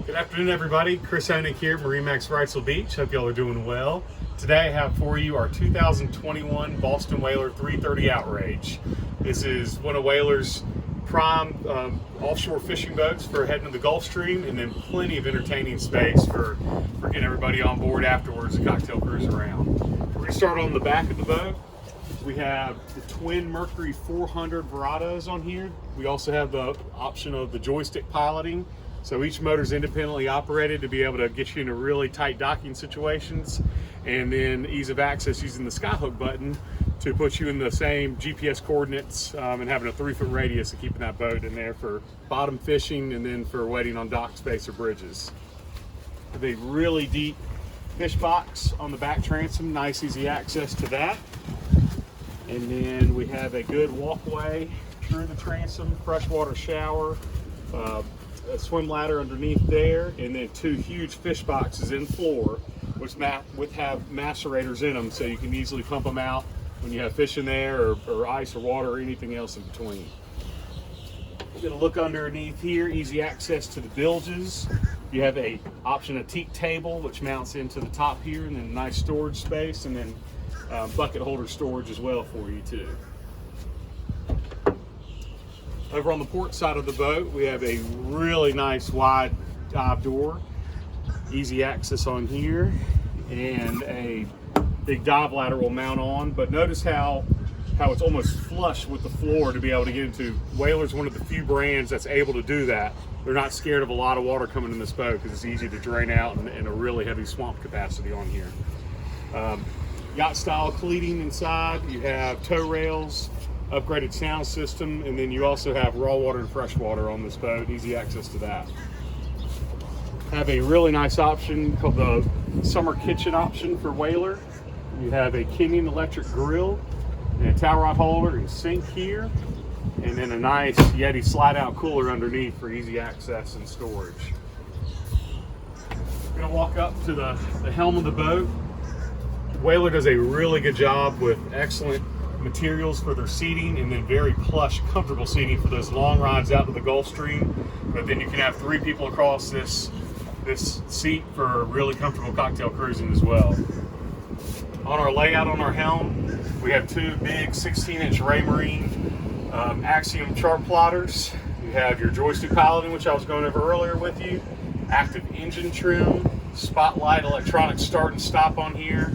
Good afternoon, everybody. Chris Honig here, MarineMax Wrightsville Beach. Hope y'all are doing well. Today I have for you our 2021 Boston Whaler 330 Outrage. This is one of Whaler's prime offshore fishing boats for heading to the Gulf Stream, and then plenty of entertaining space for getting everybody on board afterwards, a cocktail cruise around. We're going to start on the back of the boat. We have the twin Mercury 400 Verados on here. We also have the option of the joystick piloting. So each motor is independently operated to be able to get you into really tight docking situations, and then ease of access using the skyhook button to put you in the same GPS coordinates and having a 3-foot radius of keeping that boat in there for bottom fishing and then for waiting on dock space or bridges. Have a really deep fish box on the back transom, nice easy access to that. And then we have a good walkway through the transom, freshwater shower, a swim ladder underneath there, and then 2 huge fish boxes in floor, which have macerators in them, so you can easily pump them out when you have fish in there, or ice or water or anything else in between. We're going to look underneath here, easy access to the bilges. You have a option, a teak table, which mounts into the top here, and then a nice storage space, and then bucket holder storage as well for you too. Over on the port side of the boat, we have a really nice wide dive door, easy access on here, and a big dive ladder will mount on. But notice how it's almost flush with the floor to be able to get into. Whaler's one of the few brands that's able to do that. They're not scared of a lot of water coming in this boat because it's easy to drain out and a really heavy swamp capacity on here. Yacht style cleating inside. You have tow rails, upgraded sound system, and then you also have raw water and fresh water on this boat, easy access to that. Have a really nice option called the summer kitchen option for Whaler. You have a Kenyan electric grill and a towel rod holder and sink here, and then a nice Yeti slide out cooler underneath for easy access and storage. I'm gonna walk up to the helm of the boat. Whaler does a really good job with excellent materials for their seating, and then very plush, comfortable seating for those long rides out to the Gulf Stream. But then you can have 3 people across this seat for really comfortable cocktail cruising as well. On our layout on our helm, we have 2 big 16-inch Raymarine Axiom chart plotters. You have your joystick piloting, which I was going over earlier with you, active engine trim, spotlight electronic start and stop on here,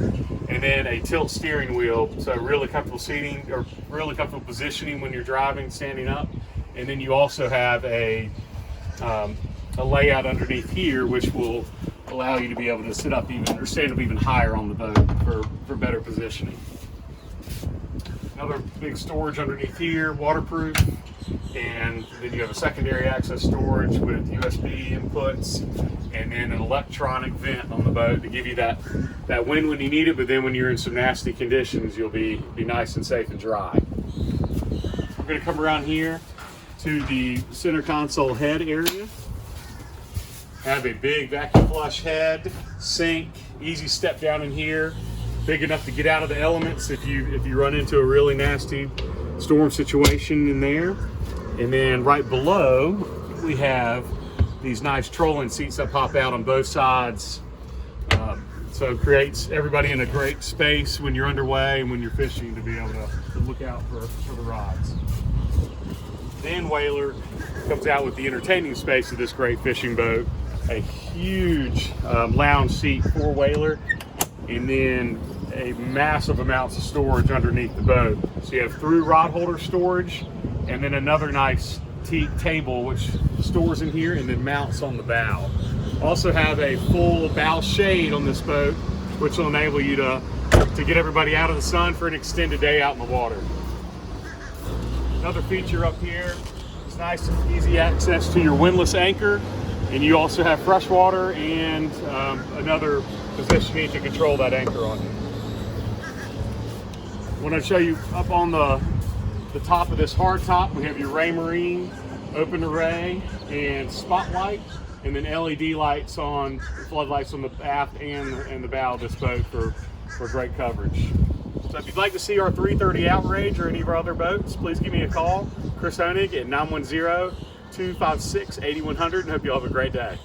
and then a tilt steering wheel, so really comfortable seating or really comfortable positioning when you're driving, standing up. And then you also have a layout underneath here, which will allow you to be able to sit up even or stand up even higher on the boat for better positioning. Another big storage underneath here, waterproof, and then you have a secondary access storage with USB inputs, and then an electronic vent on the boat to give you that wind when you need it, but then when you're in some nasty conditions, you'll be nice and safe and dry. We're going to come around here to the center console head area. Have a big vacuum flush head, sink, easy step down in here, big enough to get out of the elements if you run into a really nasty storm situation in there. And then right below, we have these nice trolling seats that pop out on both sides. So it creates everybody in a great space when you're underway and when you're fishing to be able to look out for the rods. Then Whaler comes out with the entertaining space of this great fishing boat, a huge lounge seat for Whaler, and then a massive amounts of storage underneath the boat. So you have 3 rod holder storage, and then another nice teak table which stores in here and then mounts on the bow. Also have a full bow shade on this boat, which will enable you to get everybody out of the sun for an extended day out in the water. Another feature up here is nice and easy access to your windlass anchor, and you also have fresh water and another positioning to control that anchor on you. I want to show you up on the top of this hard top, we have your Raymarine open array and spotlight, and then LED lights on, floodlights on the aft and the bow of this boat for great coverage. So if you'd like to see our 330 Outrage or any of our other boats, please give me a call, Chris Honig at 910-256-8100, and hope you all have a great day.